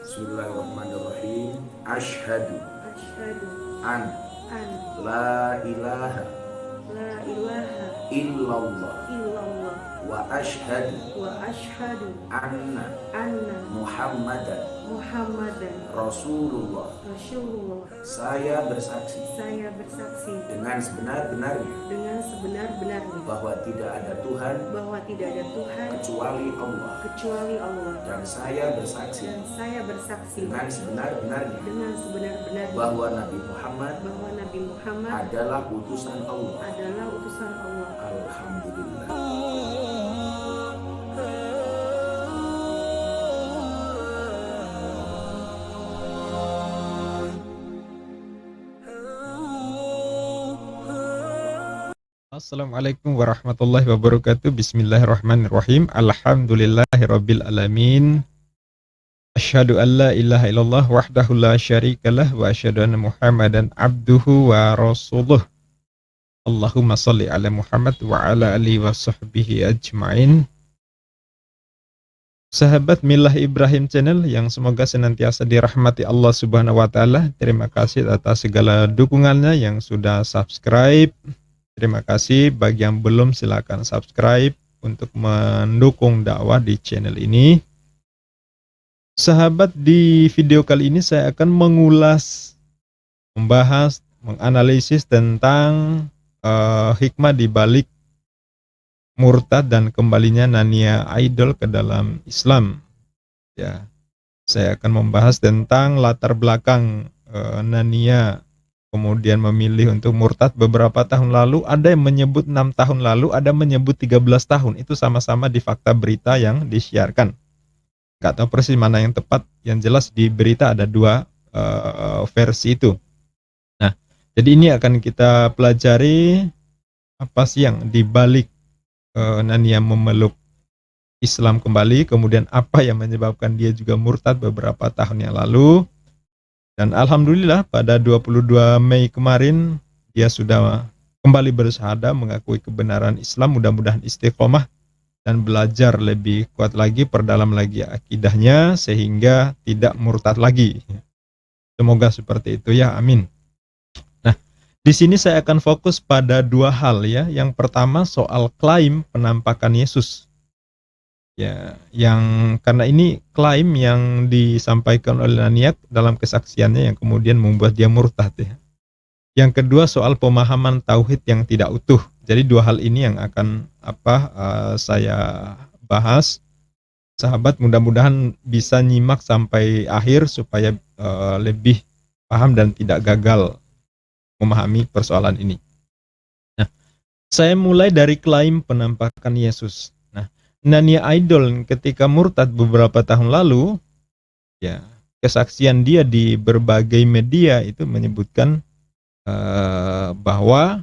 Bismillahirrahmanirrahim. Asyhadu Asyhadu an an la ilaha la ilaha illallah illallah wa asyhadu wa asyhadu anna anna Muhammadan Muhammadan Rasulullah. Rasulullah. Saya bersaksi Saya bersaksi dengan sebenar-benarnya dengan sebenar-benarnya bahwa tidak ada Tuhan bahwa tidak ada Tuhan kecuali Allah, kecuali Allah, dan saya bersaksi dan saya bersaksi dengan sebenar-benarnya dengan sebenar-benarnya bahwa Nabi Muhammad bahwa Nabi Muhammad adalah utusan Allah. adalah utusan Allah. Alhamdulillah. Assalamualaikum warahmatullahi wabarakatuh. Bismillahirrahmanirrahim. Alhamdulillahirabbil alamin. Asyhadu an la ilaha illallah wahdahu la syarikalah wa asyhadu anna Muhammadan abduhu wa rasuluh. Allahumma shalli ala Muhammad wa ala alihi wa sahbihi ajmain. Sahabat Milah Ibrahim Channel yang semoga senantiasa dirahmati Allah Subhanahu wa taala. Terima kasih atas segala dukungannya yang sudah subscribe. Terima kasih bagi yang belum, silakan subscribe untuk mendukung dakwah di channel ini. Sahabat, di video kali ini saya akan mengulas, membahas, menganalisis tentang hikmah di balik murtad dan kembalinya Nania Idol ke dalam Islam. Ya, saya akan membahas tentang latar belakang Nania kemudian memilih untuk murtad beberapa tahun lalu. Ada yang menyebut 6 tahun lalu, ada menyebut 13 tahun. Itu sama-sama di fakta berita yang disiarkan. Gak tahu persis mana yang tepat. Yang jelas di berita ada dua versi itu. Nah, jadi ini akan kita pelajari apa sih yang dibalik Nania memeluk Islam kembali, kemudian apa yang menyebabkan dia juga murtad beberapa tahun yang lalu. Dan alhamdulillah pada 22 Mei kemarin dia sudah kembali bersyahadah, mengakui kebenaran Islam. Mudah-mudahan istiqomah dan belajar lebih kuat lagi, perdalam lagi akidahnya sehingga tidak murtad lagi. Semoga seperti itu ya, amin. Nah, di sini saya akan fokus pada dua hal ya. Yang pertama soal klaim penampakan Yesus. Ya, yang karena ini klaim yang disampaikan oleh Nania dalam kesaksiannya yang kemudian membuat dia murtad ya. Yang kedua soal pemahaman tauhid yang tidak utuh. Jadi dua hal ini yang akan saya bahas. Sahabat, mudah-mudahan bisa nyimak sampai akhir supaya lebih paham dan tidak gagal memahami persoalan ini. Nah, saya mulai dari klaim penampakan Yesus. Nania Idol ketika murtad beberapa tahun lalu, ya kesaksian dia di berbagai media itu menyebutkan bahwa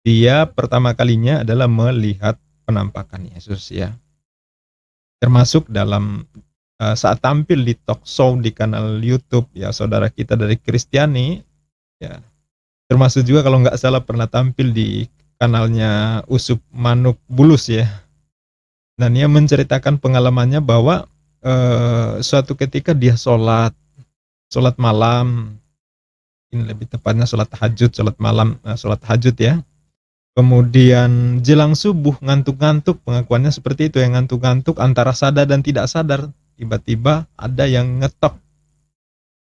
dia pertama kalinya adalah melihat penampakan Yesus ya. Termasuk dalam saat tampil di talk show di kanal YouTube ya saudara kita dari Kristiani ya. Termasuk juga kalau nggak salah pernah tampil di kanalnya Usup Manuk Bulus ya. Dan dia menceritakan pengalamannya bahwa suatu ketika dia sholat malam, ini lebih tepatnya sholat tahajud ya. Kemudian jelang subuh ngantuk-ngantuk, pengakuannya seperti itu, yang ngantuk-ngantuk antara sadar dan tidak sadar. Tiba-tiba ada yang ngetok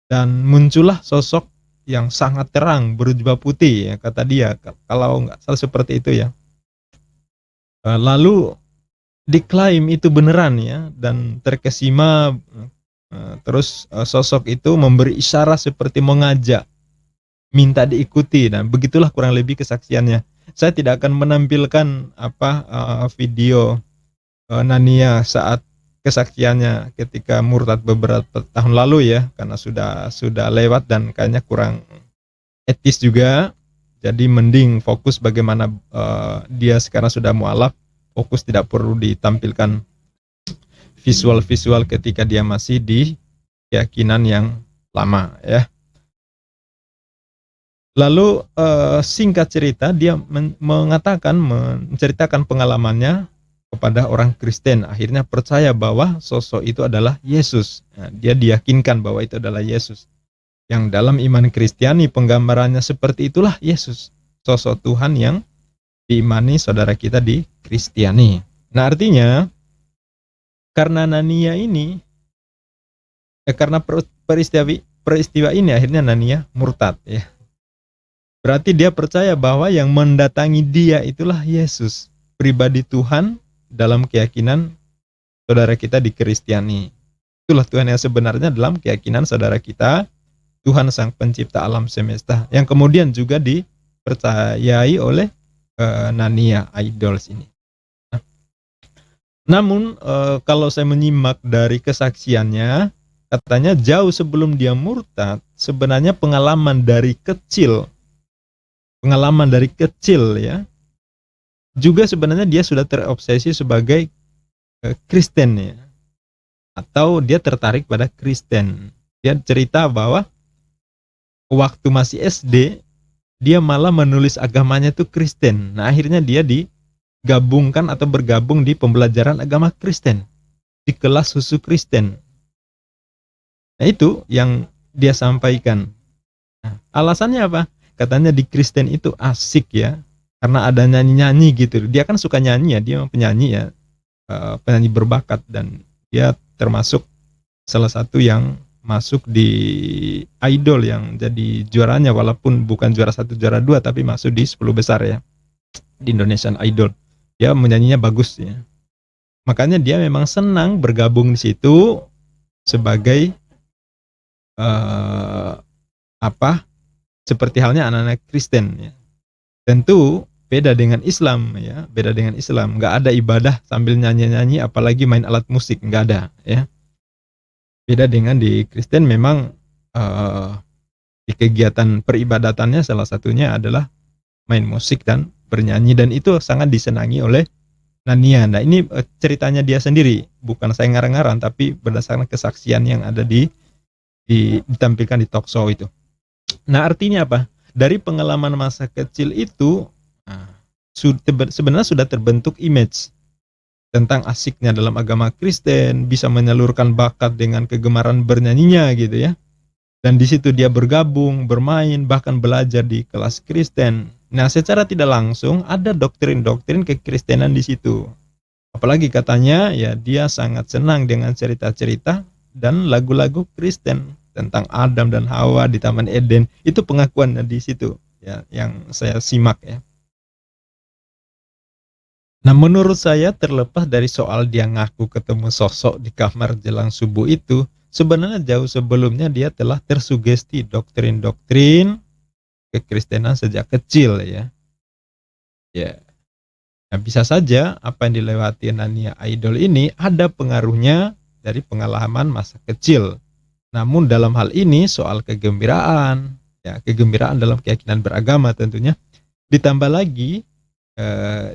dan muncullah sosok yang sangat terang berjubah putih ya, kata dia, kalau nggak salah seperti itu ya. Lalu diklaim itu beneran ya, dan terkesima terus sosok itu memberi isyarat seperti mengajak minta diikuti. Dan begitulah kurang lebih kesaksiannya. Saya tidak akan menampilkan video Nania saat kesaksiannya ketika murtad beberapa tahun lalu ya, karena sudah lewat dan kayaknya kurang etis juga. Jadi mending fokus bagaimana dia sekarang sudah mualaf. Fokus, tidak perlu ditampilkan visual-visual ketika dia masih di keyakinan yang lama ya. Lalu singkat cerita dia menceritakan pengalamannya kepada orang Kristen, akhirnya percaya bahwa sosok itu adalah Yesus. Nah, dia diyakinkan bahwa itu adalah Yesus. Yang dalam iman Kristiani penggambarannya seperti itulah Yesus, sosok Tuhan yang diimani saudara kita di Kristiani. Nah, artinya karena Nania ini, karena peristiwa ini akhirnya Nania murtad ya. Berarti dia percaya bahwa yang mendatangi dia itulah Yesus, pribadi Tuhan dalam keyakinan saudara kita di Kristiani. Itulah Tuhan yang sebenarnya dalam keyakinan saudara kita, Tuhan sang pencipta alam semesta, yang kemudian juga dipercayai oleh Nania idols ini. Namun kalau saya menyimak dari kesaksiannya, katanya jauh sebelum dia murtad, sebenarnya pengalaman dari kecil ya, juga sebenarnya dia sudah terobsesi sebagai Kristen ya, atau dia tertarik pada Kristen. Dia cerita bahwa waktu masih SD, dia malah menulis agamanya itu Kristen. Nah, akhirnya dia digabungkan atau bergabung di pembelajaran agama Kristen, di kelas khusus Kristen. Nah, itu yang dia sampaikan. Nah, alasannya apa? Katanya di Kristen itu asik ya, karena ada nyanyi-nyanyi gitu. Dia kan suka nyanyi ya, dia memang penyanyi ya, penyanyi berbakat, dan dia termasuk salah satu yang masuk di idol yang jadi juaranya, walaupun bukan juara 1, juara 2, tapi masuk di 10 besar ya, di Indonesian Idol. Dia menyanyinya bagus ya. Makanya dia memang senang bergabung di situ sebagai seperti halnya anak-anak Kristen ya. Tentu beda dengan Islam ya, beda dengan Islam. Nggak ada ibadah sambil nyanyi-nyanyi, apalagi main alat musik, nggak ada ya. Beda dengan di Kristen, memang di kegiatan peribadatannya salah satunya adalah main musik dan bernyanyi, dan itu sangat disenangi oleh Nania. Nah, ini ceritanya dia sendiri, bukan saya ngarang-ngarang, tapi berdasarkan kesaksian yang ada ditampilkan di talk show itu. Nah, artinya apa? Dari pengalaman masa kecil itu sebenarnya sudah terbentuk image tentang asiknya dalam agama Kristen, bisa menyalurkan bakat dengan kegemaran bernyanyinya gitu ya. Dan di situ dia bergabung, bermain, bahkan belajar di kelas Kristen. Nah, secara tidak langsung ada doktrin-doktrin kekristenan di situ. Apalagi katanya ya, dia sangat senang dengan cerita-cerita dan lagu-lagu Kristen tentang Adam dan Hawa di Taman Eden. Itu pengakuannya di situ ya, yang saya simak ya. Nah, menurut saya terlepas dari soal dia ngaku ketemu sosok di kamar jelang subuh itu, sebenarnya jauh sebelumnya dia telah tersugesti doktrin-doktrin kekristenan sejak kecil ya. Ya. Nah, bisa saja apa yang dilewati Nania idol ini ada pengaruhnya dari pengalaman masa kecil. Namun dalam hal ini soal kegembiraan, ya, kegembiraan dalam keyakinan beragama tentunya, ditambah lagi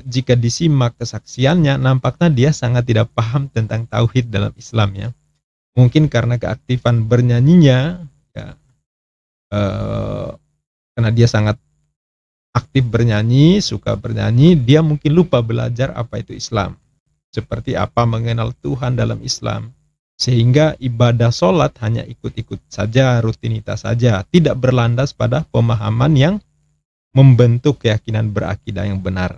jika disimak kesaksiannya, nampaknya dia sangat tidak paham tentang tauhid dalam Islam ya. Mungkin karena keaktifan bernyanyinya ya, karena dia sangat aktif bernyanyi, suka bernyanyi, dia mungkin lupa belajar apa itu Islam, seperti apa mengenal Tuhan dalam Islam, sehingga ibadah sholat hanya ikut-ikut saja, rutinitas saja, tidak berlandas pada pemahaman yang membentuk keyakinan berakidah yang benar.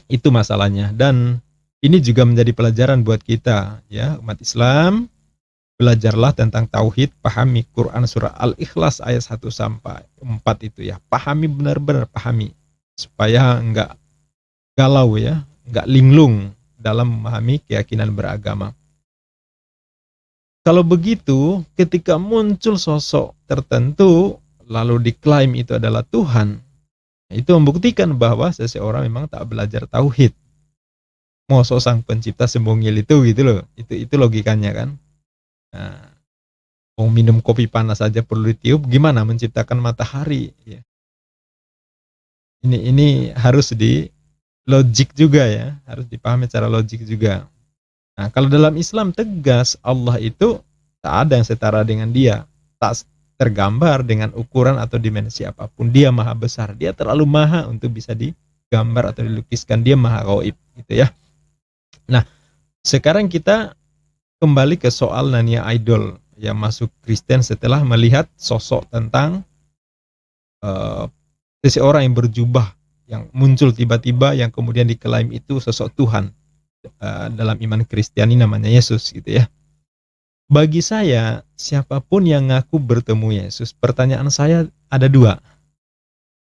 Itu masalahnya, dan ini juga menjadi pelajaran buat kita ya, umat Islam. Belajarlah tentang tauhid, pahami Quran surah Al-Ikhlas ayat 1 sampai 4 itu ya. Pahami benar-benar, pahami supaya enggak galau ya, enggak linglung dalam memahami keyakinan beragama. Kalau begitu, ketika muncul sosok tertentu lalu diklaim itu adalah Tuhan, itu membuktikan bahwa seseorang memang tak belajar tauhid. Mosok sang pencipta semungil itu gitu loh. Itu logikanya kan. Nah, mau minum kopi panas saja perlu ditiup, gimana menciptakan matahari ya. Ini harus di logik juga ya, harus dipahami secara logik juga. Nah, kalau dalam Islam tegas, Allah itu tak ada yang setara dengan dia, tak tergambar dengan ukuran atau dimensi apapun. Dia maha besar, dia terlalu maha untuk bisa digambar atau dilukiskan, dia maha gaib gitu ya. Sekarang kita kembali ke soal Narnia Idol yang masuk Kristen setelah melihat sosok tentang eh, seseorang yang berjubah yang muncul tiba-tiba yang kemudian diklaim itu sosok Tuhan. Dalam iman Kristiani namanya Yesus gitu ya. Bagi saya, siapapun yang ngaku bertemu Yesus, pertanyaan saya ada dua.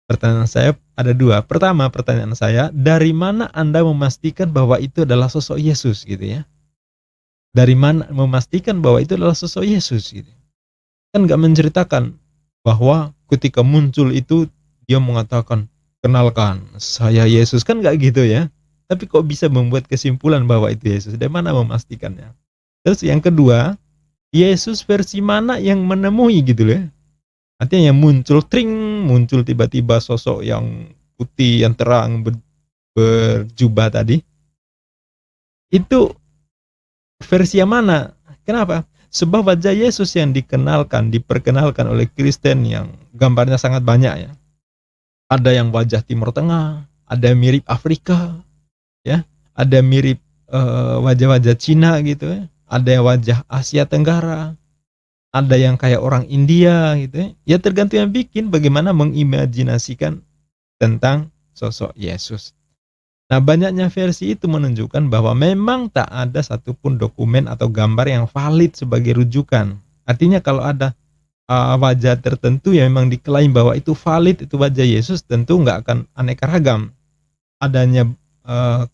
Pertama, pertanyaan saya, dari mana Anda memastikan bahwa itu adalah sosok Yesus gitu ya? Dari mana memastikan bahwa itu adalah sosok Yesus gitu? Kan nggak menceritakan bahwa ketika muncul itu dia mengatakan, kenalkan saya Yesus, kan nggak gitu ya? Tapi kok bisa membuat kesimpulan bahwa itu Yesus? Dari mana memastikannya? Terus yang kedua, Yesus versi mana yang menemui gitu loh ya? Artinya yang muncul tiba-tiba sosok yang putih, yang terang, berjubah tadi. Itu versi yang mana? Kenapa? Sebab wajah Yesus yang diperkenalkan oleh Kristen yang gambarnya sangat banyak ya. Ada yang wajah Timur Tengah, ada yang mirip Afrika, ya, ada yang mirip wajah-wajah Cina gitu ya, ada yang wajah Asia Tenggara, ada yang kayak orang India gitu ya. Ya tergantung yang bikin bagaimana mengimajinasikan tentang sosok Yesus. Nah, banyaknya versi itu menunjukkan bahwa memang tak ada satupun dokumen atau gambar yang valid sebagai rujukan. Artinya kalau ada wajah tertentu yang memang diklaim bahwa itu valid, itu wajah Yesus, tentu nggak akan aneka ragam. Adanya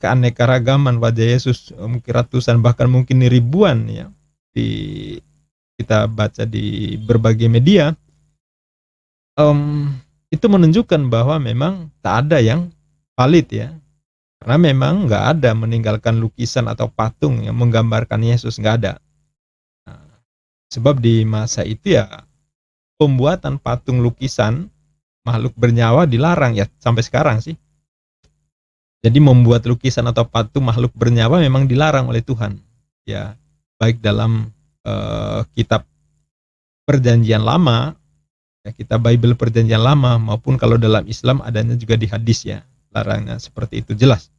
keanekaragaman wajah Yesus mungkin ratusan bahkan mungkin ribuan ya, kita baca di berbagai media, itu menunjukkan bahwa memang tak ada yang valid ya, karena memang nggak ada meninggalkan lukisan atau patung yang menggambarkan Yesus, nggak ada. Nah, sebab di masa itu ya pembuatan patung lukisan makhluk bernyawa dilarang ya sampai sekarang sih. Jadi membuat lukisan atau patung makhluk bernyawa memang dilarang oleh Tuhan. Ya, baik dalam kitab Perjanjian Lama, ya, kitab Bible Perjanjian Lama, maupun kalau dalam Islam adanya juga di hadis ya, larangnya seperti itu jelas.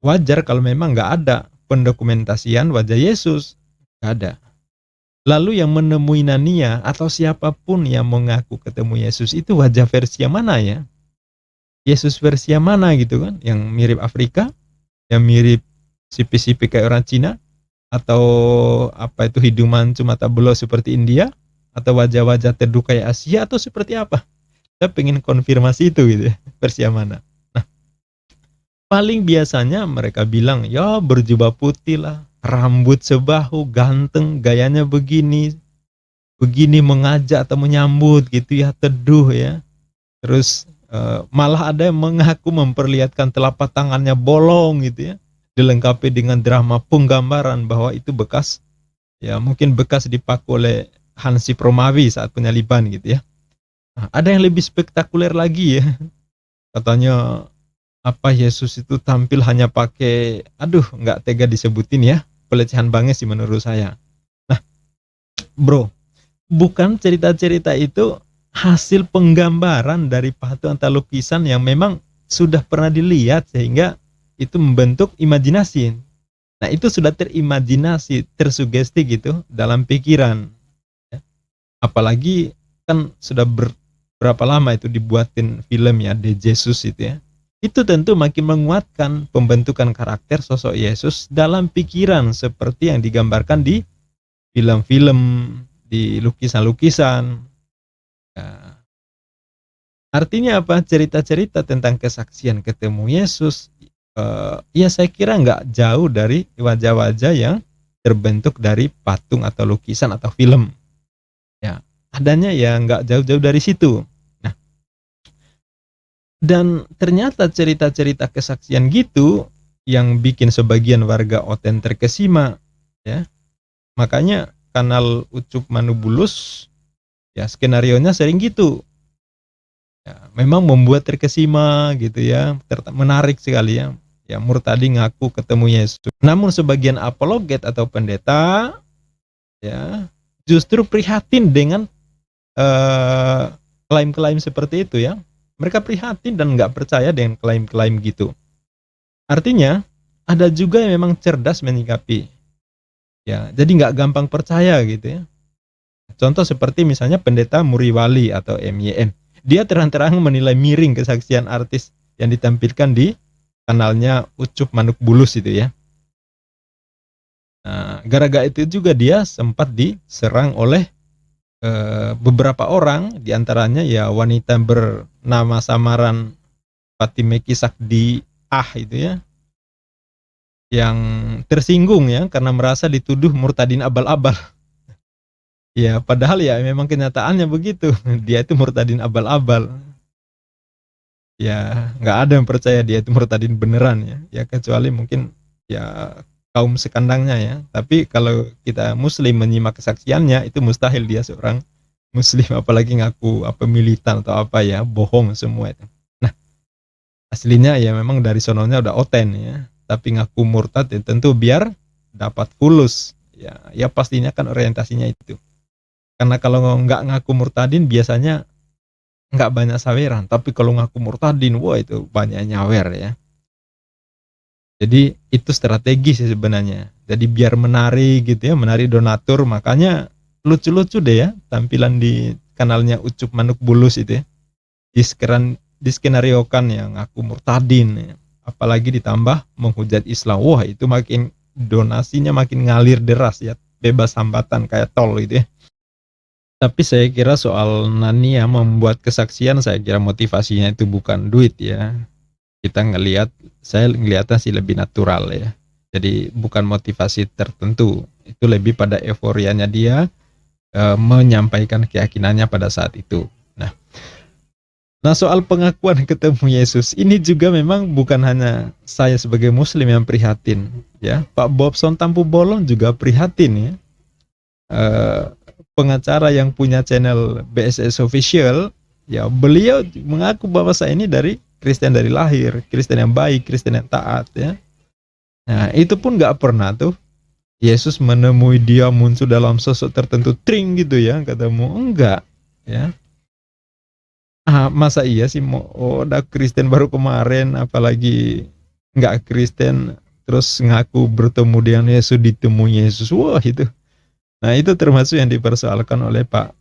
Wajar kalau memang nggak ada pendokumentasian wajah Yesus, nggak ada. Lalu yang menemui Narnia atau siapapun yang mengaku ketemu Yesus itu wajah versi yang mana ya? Yesus versi yang mana gitu kan? Yang mirip Afrika, yang mirip sipit-sipit kayak orang Cina, atau apa itu hidung mancung mata belau seperti India, atau wajah-wajah teduh kayak Asia, atau seperti apa? Saya pengen konfirmasi itu gitu ya, versi yang mana. Nah, paling biasanya mereka bilang, ya berjubah putih lah, rambut sebahu, ganteng, gayanya begini mengajak atau menyambut gitu ya, teduh ya. Terus malah ada yang mengaku memperlihatkan telapak tangannya bolong gitu ya, dilengkapi dengan drama penggambaran bahwa itu bekas ya, mungkin bekas dipaku oleh Hansi Promawi saat penyaliban gitu ya. Nah, ada yang lebih spektakuler lagi ya, katanya apa Yesus itu tampil hanya pakai, aduh nggak tega disebutin ya, pelecehan banget sih menurut saya. Nah bro, bukan cerita-cerita itu hasil penggambaran dari patung atau lukisan yang memang sudah pernah dilihat sehingga itu membentuk imajinasi. Nah itu sudah terimajinasi, tersugesti gitu dalam pikiran. Apalagi kan sudah berapa lama itu dibuatin film ya, The Jesus itu ya. Itu tentu makin menguatkan pembentukan karakter sosok Yesus dalam pikiran seperti yang digambarkan di film-film, di lukisan-lukisan. Ya. Artinya apa? Cerita-cerita tentang kesaksian ketemu Yesus, ya saya kira nggak jauh dari wajah-wajah yang terbentuk dari patung atau lukisan atau film. Ya, adanya ya nggak jauh-jauh dari situ. Nah, dan ternyata cerita-cerita kesaksian gitu yang bikin sebagian warga Oten terkesima, ya. Makanya kanal Ucup Manubulus, ya skenarionya sering gitu. Ya, memang membuat terkesima gitu ya, menarik sekali ya. Ya Murtadi ngaku ketemu Yesus. Namun sebagian apologet atau pendeta ya justru prihatin dengan klaim-klaim seperti itu ya. Mereka prihatin dan nggak percaya dengan klaim-klaim gitu. Artinya ada juga yang memang cerdas menyikapi. Ya, jadi nggak gampang percaya gitu ya. Contoh seperti misalnya pendeta Muriwali atau MYM. Dia terang-terangan menilai miring kesaksian artis yang ditampilkan di kanalnya Ucup Manuk Bulus itu ya. Nah, gara-gara itu juga dia sempat diserang oleh beberapa orang, diantaranya ya wanita bernama samaran Fatime Kisakdi itu ya, yang tersinggung ya karena merasa dituduh murtadin abal-abal. Ya padahal ya memang kenyataannya begitu, dia itu murtadin abal-abal. Ya nggak ada yang percaya dia itu murtadin beneran ya, ya kecuali mungkin ya kaum sekandangnya ya. Tapi kalau kita muslim menyimak kesaksiannya itu mustahil dia seorang muslim, apalagi ngaku apa militan atau apa ya, bohong semua itu. Nah aslinya ya memang dari sononya udah oten ya, tapi ngaku murtad ya tentu biar dapat fulus ya, ya pastinya kan orientasinya itu. Karena kalau nggak ngaku murtadin biasanya nggak banyak saweran, tapi kalau ngaku murtadin wah itu banyak nyawer ya. Jadi itu strategi sih sebenarnya. Jadi biar menarik gitu ya, menarik donatur, makanya lucu-lucu deh ya tampilan di kanalnya Ucup Manuk Bulus itu ya. Diskenariokan yang ngaku murtadin ya. Apalagi ditambah menghujat Islam. Wah, itu makin donasinya makin ngalir deras ya, bebas hambatan kayak tol gitu ya. Tapi saya kira soal Nania membuat kesaksian, saya kira motivasinya itu bukan duit ya. Kita saya ngelihatnya sih lebih natural ya. Jadi bukan motivasi tertentu, itu lebih pada euforianya dia menyampaikan keyakinannya pada saat itu. Nah soal pengakuan ketemu Yesus ini juga memang bukan hanya saya sebagai muslim yang prihatin ya. Pak Bobson Tampu Bolon juga prihatin ya. Pengacara yang punya channel BSS Official ya, beliau mengaku bahwa saya ini dari Kristen dari lahir, Kristen yang baik, Kristen yang taat ya. Nah itu pun nggak pernah tuh Yesus menemui dia muncul dalam sosok tertentu tring gitu ya, ketemu enggak ya. Masa iya sih mau udah Kristen baru kemarin, apalagi nggak Kristen terus ngaku bertemu dengan Yesus, ditemui Yesus, wah itu. Nah itu termasuk yang dipersoalkan oleh Pak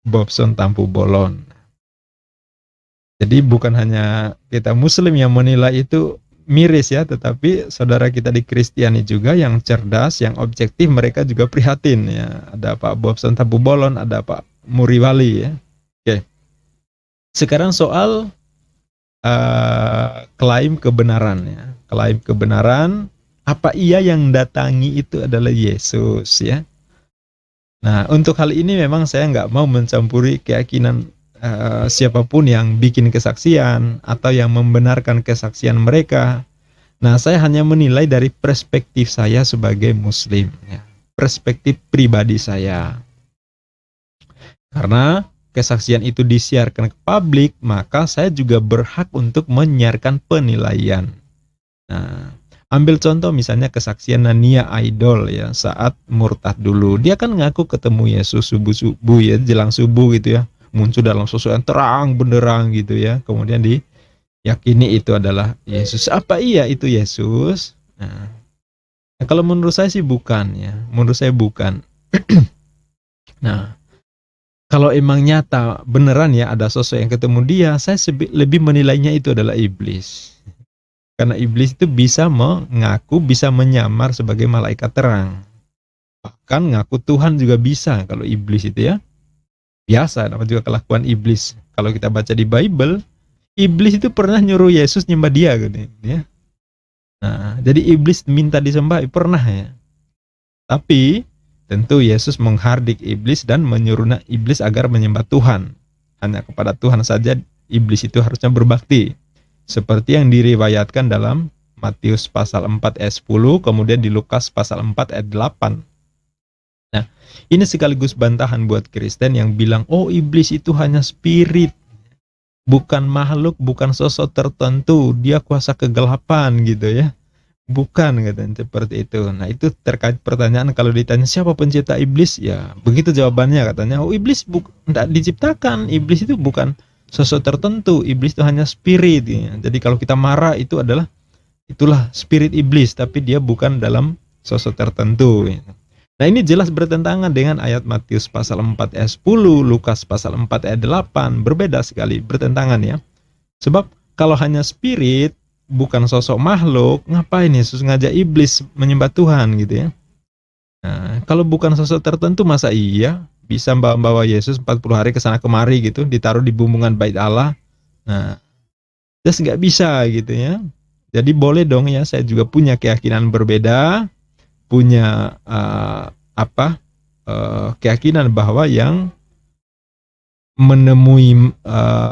Bobson Tampu Bolon. Jadi bukan hanya kita muslim yang menilai itu miris ya, tetapi saudara kita di Kristiani juga yang cerdas, yang objektif, mereka juga prihatin ya. Ada Pak Bobson Tampu Bolon, ada Pak Muriwali ya. Oke. Sekarang soal klaim kebenaran ya. Klaim kebenaran, apa iya yang datangi itu adalah Yesus ya. Nah, untuk hal ini memang saya nggak mau mencampuri keyakinan siapapun yang bikin kesaksian atau yang membenarkan kesaksian mereka. Nah, saya hanya menilai dari perspektif saya sebagai muslim, ya. Perspektif pribadi saya. Karena kesaksian itu disiarkan ke publik, maka saya juga berhak untuk menyiarkan penilaian. Nah, ambil contoh misalnya kesaksian Nania Idol ya, saat murtad dulu. Dia kan ngaku ketemu Yesus subuh-subuh ya, jelang subuh gitu ya. Muncul dalam sosok yang terang benderang gitu ya. Kemudian diyakini itu adalah Yesus. Apa iya itu Yesus? Nah, kalau menurut saya sih bukan ya. Menurut saya bukan. Nah, kalau emang nyata beneran ya ada sosok yang ketemu dia, saya lebih menilainya itu adalah iblis. Karena iblis itu bisa mengaku, bisa menyamar sebagai malaikat terang. Bahkan ngaku Tuhan juga bisa kalau iblis itu ya. Biasa, namanya juga kelakuan iblis. Kalau kita baca di Bible, iblis itu pernah nyuruh Yesus nyembah dia gitu ya. Nah, jadi iblis minta disembah pernah ya. Tapi tentu Yesus menghardik iblis dan menyuruh iblis agar menyembah Tuhan. Hanya kepada Tuhan saja iblis itu harusnya berbakti. Seperti yang diriwayatkan dalam Matius pasal 4 ayat 10, kemudian di Lukas pasal 4 ayat 8. Nah, ini sekaligus bantahan buat Kristen yang bilang, oh iblis itu hanya spirit, bukan makhluk, bukan sosok tertentu, dia kuasa kegelapan gitu ya. Bukan katanya seperti itu. Nah itu terkait pertanyaan kalau ditanya siapa pencipta iblis, ya begitu jawabannya katanya, oh iblis tidak diciptakan, iblis itu bukan sosok tertentu, iblis itu hanya spirit ya. Jadi kalau kita marah itu adalah itulah spirit iblis, tapi dia bukan dalam sosok tertentu. Nah, ini jelas bertentangan dengan ayat Matius pasal 4 ayat 10, Lukas pasal 4 ayat 8, berbeda sekali, bertentangan ya. Sebab kalau hanya spirit, bukan sosok makhluk, ngapain Yesus ngajak iblis menyembah Tuhan gitu ya. Nah, kalau bukan sosok tertentu, masa iya bisa bawa Yesus 40 hari ke sana kemari gitu, ditaruh di bumbungan bait Allah. Nah, terus nggak bisa gitu ya. Jadi boleh dong ya, saya juga punya keyakinan berbeda, punya keyakinan bahwa yang menemui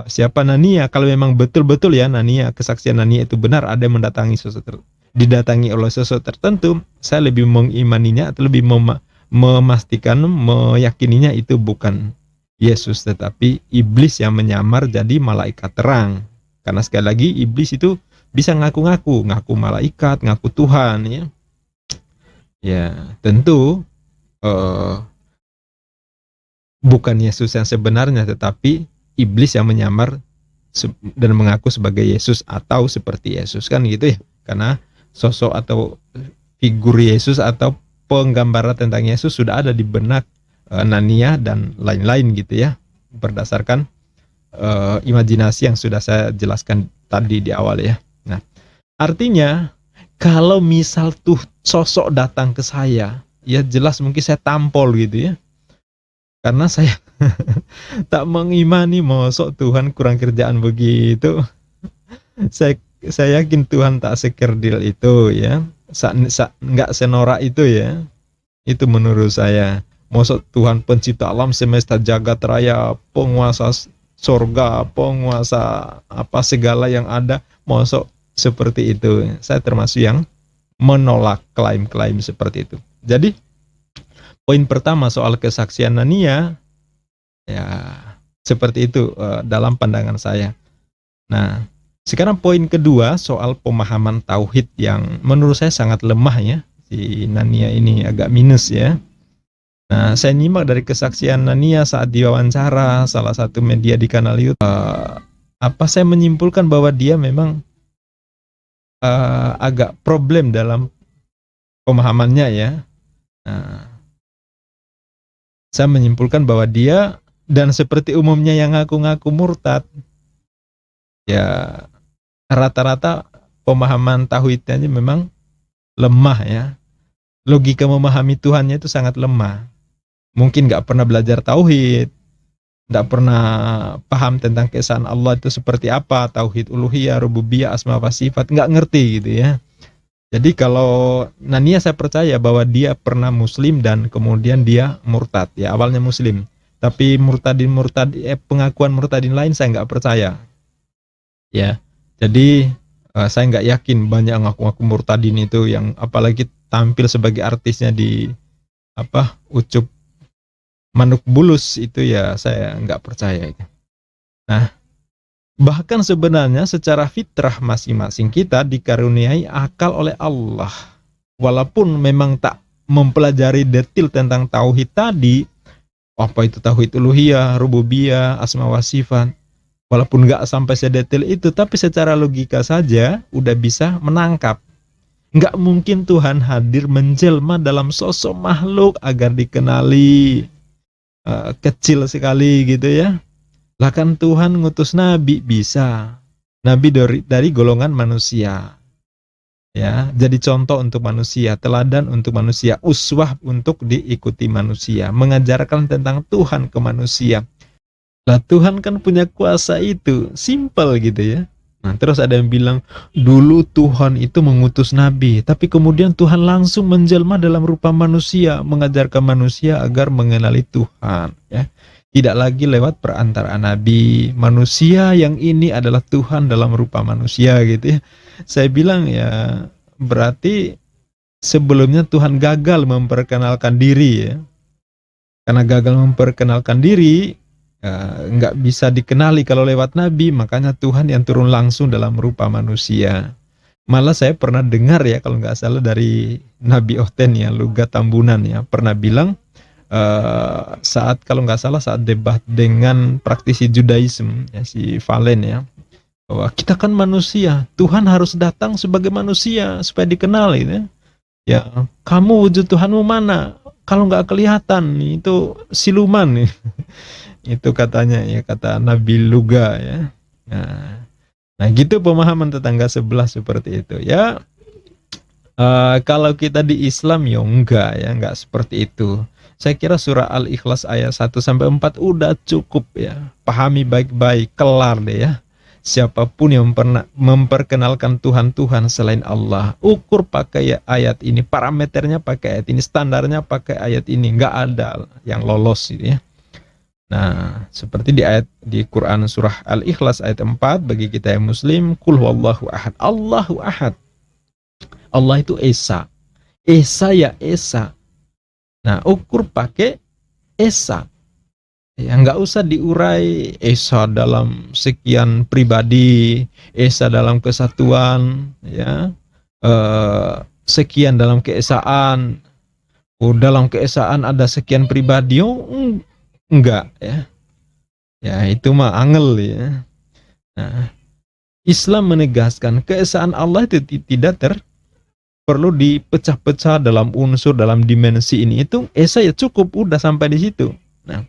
siapa Nania, kalau memang betul-betul ya Nania, kesaksian Nania itu benar, ada yang didatangi oleh sosok tertentu, saya lebih mengimaninya atau lebih memastikan, meyakininya itu bukan Yesus, tetapi iblis yang menyamar jadi malaikat terang. Karena sekali lagi iblis itu bisa ngaku malaikat, ngaku Tuhan ya. Ya, tentu bukan Yesus yang sebenarnya, tetapi iblis yang menyamar dan mengaku sebagai Yesus atau seperti Yesus, kan gitu ya. Karena sosok atau figur Yesus atau penggambaran tentang Yesus sudah ada di benak Nania dan lain-lain gitu ya, berdasarkan imajinasi yang sudah saya jelaskan tadi di awal ya. Nah, artinya kalau misal tuh sosok datang ke saya, ya jelas mungkin saya tampol gitu ya. Karena saya tak mengimani mosok Tuhan kurang kerjaan begitu. Saya yakin Tuhan tak sekerdil itu ya. Nggak senorak itu ya. Itu menurut saya. Mosok Tuhan pencipta alam semesta jagat raya, penguasa sorga, penguasa apa segala yang ada, mosok seperti itu. Saya termasuk yang menolak klaim-klaim seperti itu. Jadi poin pertama soal kesaksian Nania, ya seperti itu dalam pandangan saya. Nah, sekarang poin kedua soal pemahaman tauhid yang menurut saya sangat lemah ya. Si Nania ini agak minus ya. Nah, saya nyimak dari kesaksian Nania saat diwawancara salah satu media di kanal YouTube. Saya menyimpulkan bahwa dia memang agak problem dalam pemahamannya ya. Nah, saya menyimpulkan bahwa dia dan seperti umumnya yang ngaku-ngaku murtad, ya rata-rata pemahaman tauhidnya memang lemah ya. Logika memahami Tuhannya itu sangat lemah. Mungkin nggak pernah belajar tauhid, nggak pernah paham tentang keesaan Allah itu seperti apa, tauhid uluhiyah, rububiyah, asma wa sifat, nggak ngerti gitu ya. Jadi kalau Nania saya percaya bahwa dia pernah muslim dan kemudian dia murtad. Ya awalnya muslim, tapi pengakuan murtadin lain saya nggak percaya. Ya, jadi saya nggak yakin banyak ngaku-ngaku murtadin itu yang apalagi tampil sebagai artisnya di Ucup Manuk Bulus itu, ya saya nggak percaya. Nah, bahkan sebenarnya secara fitrah masing-masing kita dikaruniai akal oleh Allah. Walaupun memang tak mempelajari detail tentang tauhid tadi, apa itu tauhid uluhiyah, rububiyah, asma wa sifat, walaupun nggak sampai sedetail itu, tapi secara logika saja udah bisa menangkap. Nggak mungkin Tuhan hadir menjelma dalam sosok makhluk agar dikenali kecil sekali gitu ya. Lah kan Tuhan ngutus nabi, bisa nabi dari golongan manusia ya, jadi contoh untuk manusia, teladan untuk manusia, uswah untuk diikuti manusia, mengajarkan tentang Tuhan ke manusia. Lah Tuhan kan punya kuasa itu, simple gitu ya. Nah terus ada yang bilang dulu Tuhan itu mengutus nabi, tapi kemudian Tuhan langsung menjelma dalam rupa manusia, mengajarkan manusia agar mengenali Tuhan ya. Tidak lagi lewat perantaraan nabi, manusia yang ini adalah Tuhan dalam rupa manusia gitu ya. Saya bilang ya berarti sebelumnya Tuhan gagal memperkenalkan diri ya. Karena gagal memperkenalkan diri, nggak bisa dikenali kalau lewat nabi, makanya Tuhan yang turun langsung dalam rupa manusia. Malah saya pernah dengar ya, kalau nggak salah dari Nabi Oten ya, Luga Tambunan ya, pernah bilang saat kalau nggak salah saat debat dengan praktisi Judaism ya, si Valen ya, bahwa kita kan manusia, Tuhan harus datang sebagai manusia supaya dikenal gitu ya. Ya, kamu wujud Tuhanmu mana? Kalau nggak kelihatan, itu siluman nih. Itu katanya ya, kata Nabi Luga ya. Nah gitu pemahaman tetangga sebelah seperti itu ya. Kalau kita di Islam ya enggak seperti itu. Saya kira surah Al-Ikhlas ayat 1-4 udah cukup ya. Pahami baik-baik, kelar deh ya. Siapapun yang pernah memperkenalkan Tuhan-Tuhan selain Allah, ukur pakai ayat ini, parameternya pakai ayat ini, standarnya pakai ayat ini, nggak ada yang lolos gitu ya. Nah, seperti di Quran surah Al-Ikhlas ayat 4, bagi kita yang muslim, Qul huwallahu ahad, Allahu ahad. Allah itu Esa. Esa ya Esa. Nah, ukur pakai Esa. Ya, nggak usah diurai Esa dalam sekian pribadi, Esa dalam kesatuan, ya, sekian dalam keesaan. Oh, dalam keesaan ada sekian pribadi, enggak ya. Ya, itu mah angel ya. Nah, Islam menegaskan keesaan Allah itu tidak perlu dipecah-pecah dalam unsur, dalam dimensi ini. Itu Esa ya cukup, udah sampai di situ. Nah,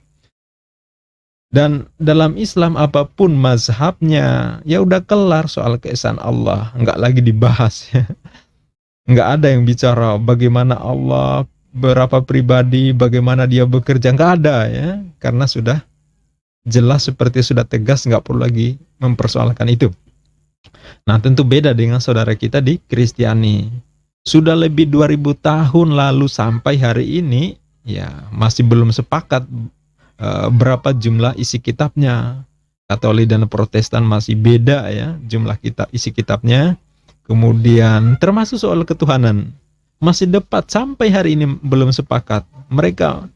dan dalam Islam apapun mazhabnya, ya udah kelar soal keesaan Allah, nggak lagi dibahas ya. Nggak ada yang bicara bagaimana Allah, berapa pribadi, bagaimana dia bekerja, nggak ada ya, karena sudah jelas, seperti sudah tegas, nggak perlu lagi mempersoalkan itu. Nah, tentu beda dengan saudara kita di Kristiani. Sudah lebih 2000 tahun lalu sampai hari ini, ya masih belum sepakat berapa jumlah isi kitabnya. Katolik dan Protestan masih beda ya jumlah isi kitabnya. Kemudian termasuk soal ketuhanan masih debat, sampai hari ini belum sepakat. Mereka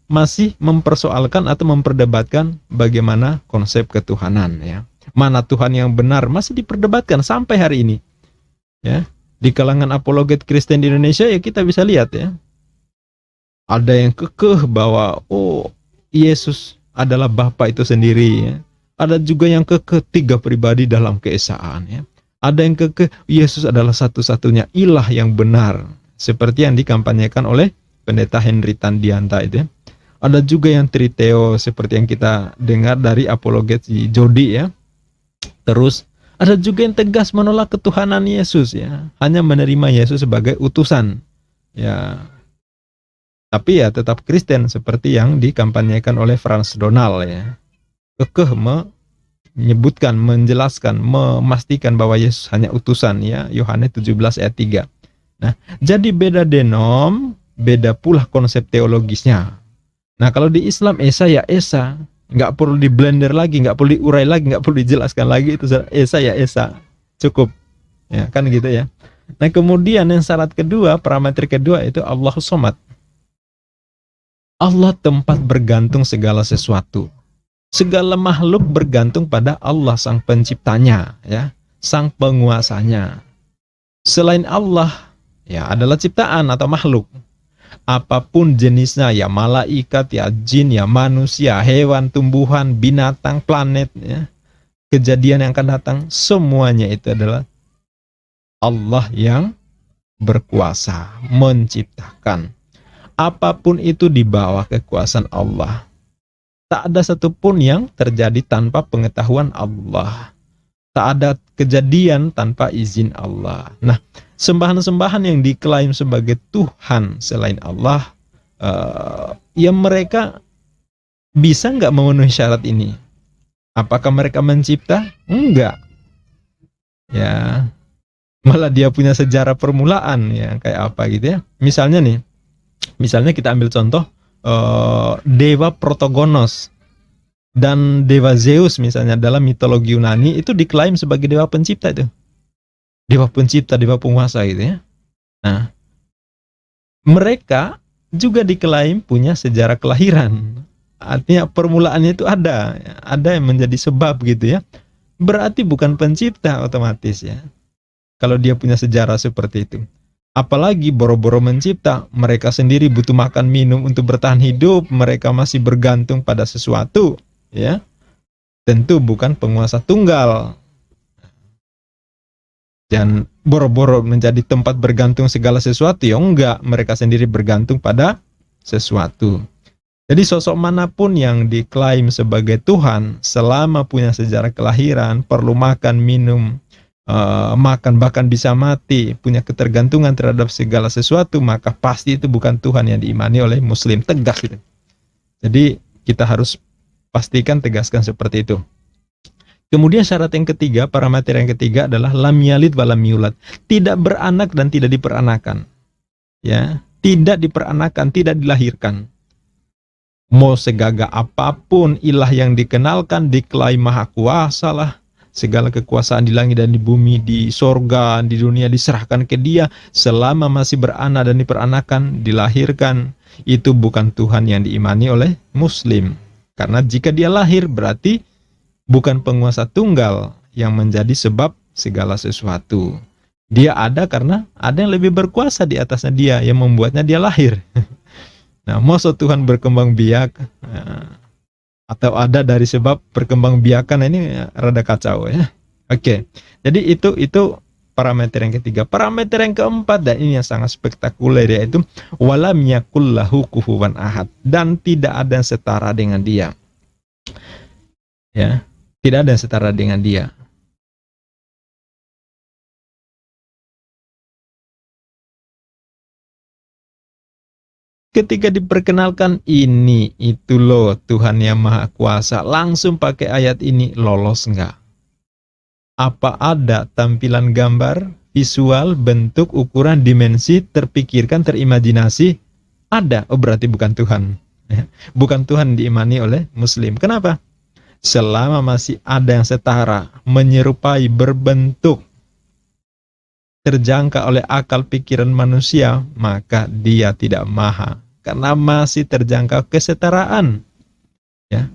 masih mempersoalkan atau memperdebatkan bagaimana konsep ketuhanan ya. Mana Tuhan yang benar masih diperdebatkan sampai hari ini. Ya, di kalangan apologet Kristen di Indonesia ya kita bisa lihat ya. Ada yang kekeh bahwa Yesus adalah Bapa itu sendiri ya. Ada juga yang kekeh 3 pribadi dalam keesaan ya. Ada yang kekeh Yesus adalah satu-satunya ilah yang benar, seperti yang dikampanyekan oleh pendeta Henry Tandianta itu ya. Ada juga yang triteo, seperti yang kita dengar dari apologet si Jody ya. Terus ada juga yang tegas menolak ketuhanan Yesus ya, hanya menerima Yesus sebagai utusan ya. Tapi ya tetap Kristen, seperti yang dikampanyekan oleh Frans Donal ya. Kekeh menyebutkan, menjelaskan, memastikan bahwa Yesus hanya utusan ya, Yohanes 17 ayat 3. Nah, jadi beda denom, beda pula konsep teologisnya. Nah, kalau di Islam Esa ya Esa, nggak perlu di blender lagi, nggak perlu diurai lagi, nggak perlu dijelaskan lagi, itu Esa ya Esa, cukup ya kan gitu ya. Nah, kemudian yang syarat kedua, parameter kedua itu Allahus Somad. Allah tempat bergantung segala sesuatu. Segala makhluk bergantung pada Allah sang penciptanya ya, sang penguasanya. Selain Allah ya adalah ciptaan atau makhluk. Apapun jenisnya ya, malaikat ya, jin ya, manusia, hewan, tumbuhan, binatang, planet ya, kejadian yang akan datang, semuanya itu adalah Allah yang berkuasa menciptakan. Apapun itu di bawah kekuasaan Allah. Tak ada satupun yang terjadi tanpa pengetahuan Allah. Tak ada kejadian tanpa izin Allah. Nah, sembahan-sembahan yang diklaim sebagai Tuhan selain Allah, ya mereka bisa nggak memenuhi syarat ini? Apakah mereka mencipta? Enggak. Ya, malah dia punya sejarah permulaan ya, kayak apa gitu ya. Misalnya kita ambil contoh dewa Protogonos dan dewa Zeus misalnya dalam mitologi Yunani itu diklaim sebagai dewa pencipta itu. Dewa pencipta, dewa penguasa gitu ya. Nah, mereka juga diklaim punya sejarah kelahiran. Artinya permulaannya itu ada yang menjadi sebab gitu ya. Berarti bukan pencipta otomatis ya. Kalau dia punya sejarah seperti itu. Apalagi boro-boro mencipta, mereka sendiri butuh makan minum untuk bertahan hidup, mereka masih bergantung pada sesuatu, ya. Tentu bukan penguasa tunggal. Jangan boro-boro menjadi tempat bergantung segala sesuatu, ya enggak, mereka sendiri bergantung pada sesuatu. Jadi sosok manapun yang diklaim sebagai Tuhan, selama punya sejarah kelahiran, perlu makan, minum, makan, bahkan bisa mati, punya ketergantungan terhadap segala sesuatu, maka pasti itu bukan Tuhan yang diimani oleh Muslim. Tegas gitu. Jadi kita harus pastikan, tegaskan seperti itu. Kemudian syarat yang ketiga, parameter yang ketiga adalah lam yalid wa lam yulad. Tidak beranak dan tidak diperanakan. Ya, tidak diperanakan, tidak dilahirkan. Mau segagah apapun ilah yang dikenalkan, diklaim maha kuasa lah, segala kekuasaan di langit dan di bumi, di sorga, di dunia diserahkan ke dia, selama masih beranak dan diperanakan, dilahirkan, itu bukan Tuhan yang diimani oleh Muslim. Karena jika dia lahir berarti bukan penguasa tunggal yang menjadi sebab segala sesuatu. Dia ada karena ada yang lebih berkuasa di atasnya dia, yang membuatnya dia lahir. Nah, maksud Tuhan berkembang biak atau ada dari sebab berkembang biakan, ini rada kacau ya. Oke. Jadi itu parameter yang ketiga. Parameter yang keempat, dan ini yang sangat spektakuler, yaitu walam yakul lahu kufuwan ahad, dan tidak ada yang setara dengan dia. Ya, tidak ada yang setara dengan dia. Ketika diperkenalkan ini, itu loh Tuhan yang Maha Kuasa, langsung pakai ayat ini, lolos enggak? Apa ada tampilan gambar, visual, bentuk, ukuran, dimensi, terpikirkan, terimajinasi? Ada, oh berarti bukan Tuhan. Bukan Tuhan diimani oleh Muslim. Kenapa? Selama masih ada yang setara, menyerupai, berbentuk, terjangkau oleh akal pikiran manusia, maka dia tidak maha. Karena masih terjangkau kesetaraan. Ya.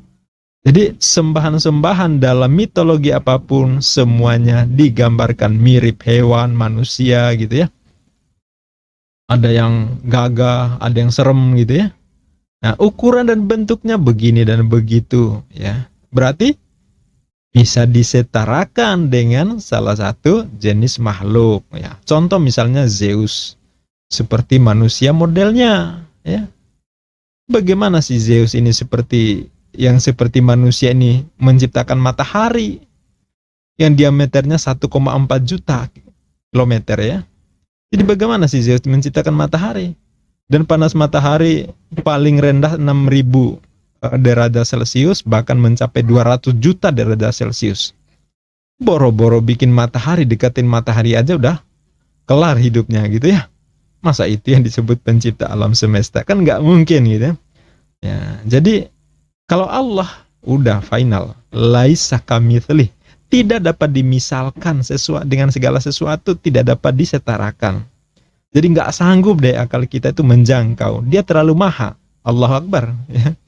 Jadi sembahan-sembahan dalam mitologi apapun, semuanya digambarkan mirip hewan, manusia gitu ya. Ada yang gagah, ada yang serem gitu ya. Nah, ukuran dan bentuknya begini dan begitu ya. Berarti bisa disetarakan dengan salah satu jenis makhluk ya. Contoh misalnya Zeus, seperti manusia modelnya ya. Bagaimana sih Zeus ini seperti manusia ini menciptakan matahari yang diameternya 1,4 juta kilometer ya. Jadi bagaimana sih Zeus menciptakan matahari? Dan panas matahari paling rendah 6.000 derajat Celcius, bahkan mencapai 200 juta derajat Celcius. Boro-boro bikin matahari, deketin matahari aja udah kelar hidupnya gitu ya. Masa itu yang disebut pencipta alam semesta? Kan nggak mungkin gitu ya. Jadi kalau Allah udah final, laisa kamitslihi, tidak dapat dimisalkan sesuatu dengan segala sesuatu, tidak dapat disetarakan. Jadi nggak sanggup deh akal kita itu menjangkau. Dia terlalu maha. Allahu Akbar ya.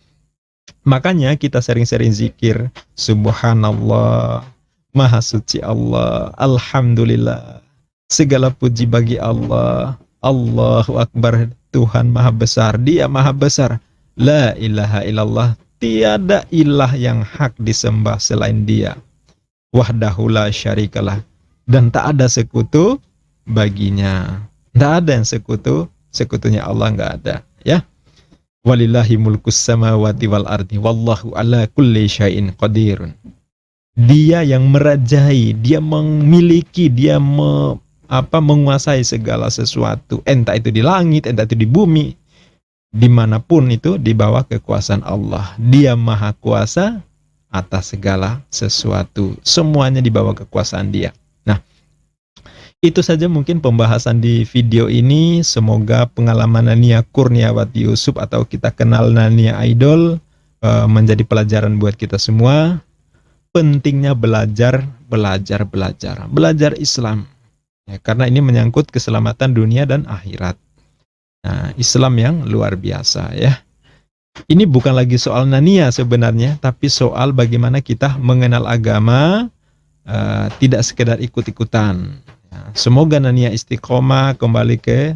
Makanya kita sering-sering zikir, Subhanallah, Maha Suci Allah, Alhamdulillah, segala puji bagi Allah, Allahu Akbar, Tuhan Maha Besar, Dia Maha Besar, La ilaha illallah, tiada ilah yang hak disembah selain Dia, wahdahu la syarikalah, dan tak ada sekutu baginya. Tak ada yang sekutunya Allah, nggak ada ya. Walillahi mulkus samawati wal ardi wallahu ala kulli syai'in qadirun. Dia yang merajai, dia memiliki, dia menguasai segala sesuatu, entah itu di langit, entah itu di bumi, dimanapun itu di bawah kekuasaan Allah. Dia maha kuasa atas segala sesuatu, semuanya di bawah kekuasaan Dia. Nah, itu saja mungkin pembahasan di video ini. Semoga pengalaman Nania Kurniawati Yusuf atau kita kenal Nania Idol menjadi pelajaran buat kita semua. Pentingnya belajar Islam ya, karena ini menyangkut keselamatan dunia dan akhirat. Nah, Islam yang luar biasa ya. Ini bukan lagi soal Nania sebenarnya, tapi soal bagaimana kita mengenal agama, tidak sekedar ikut-ikutan. Semoga Nania istiqomah kembali ke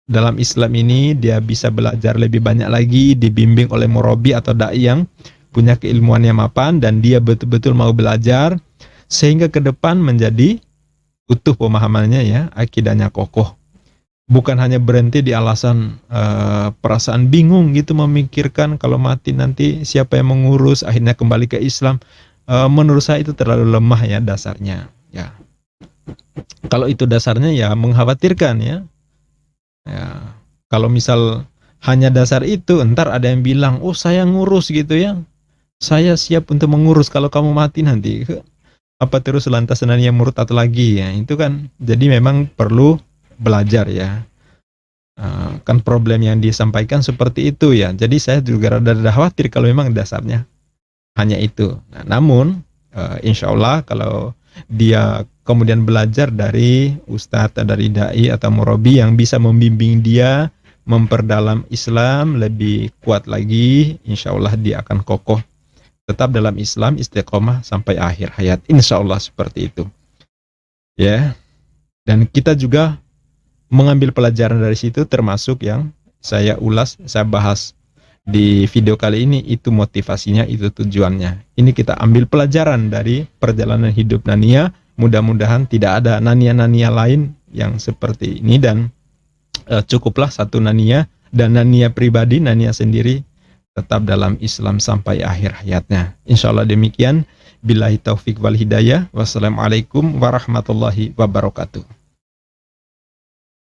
dalam Islam ini, dia bisa belajar lebih banyak lagi, dibimbing oleh murabi atau dai yang punya keilmuan yang mapan, dan dia betul-betul mau belajar sehingga ke depan menjadi utuh pemahamannya ya, akidahnya kokoh. Bukan hanya berhenti di alasan perasaan bingung gitu, memikirkan kalau mati nanti siapa yang mengurus, akhirnya kembali ke Islam. Menurut saya itu terlalu lemah ya dasarnya. Ya, kalau itu dasarnya ya mengkhawatirkan ya. Ya, kalau misal hanya dasar itu, ntar ada yang bilang, oh saya ngurus gitu ya, saya siap untuk mengurus kalau kamu mati nanti. Apa terus lantas nanti murtad lagi ya? Itu kan jadi memang perlu belajar ya. Kan problem yang disampaikan seperti itu ya. Jadi saya juga rada khawatir kalau memang dasarnya hanya itu. Nah, namun insya Allah kalau dia kemudian belajar dari ustadz, dari dai atau murabi yang bisa membimbing dia memperdalam Islam lebih kuat lagi, insya Allah dia akan kokoh tetap dalam Islam, istiqomah sampai akhir hayat, insya Allah seperti itu ya. Dan kita juga mengambil pelajaran dari situ, termasuk yang saya ulas, saya bahas di video kali ini, itu motivasinya, itu tujuannya. Ini kita ambil pelajaran dari perjalanan hidup Nania. Mudah-mudahan tidak ada Nania-Nania lain yang seperti ini, dan cukuplah satu Nania, dan Nania pribadi, Nania sendiri tetap dalam Islam sampai akhir hayatnya. Insya Allah demikian. Billahi taufik wal hidayah. Wassalamualaikum warahmatullahi wabarakatuh.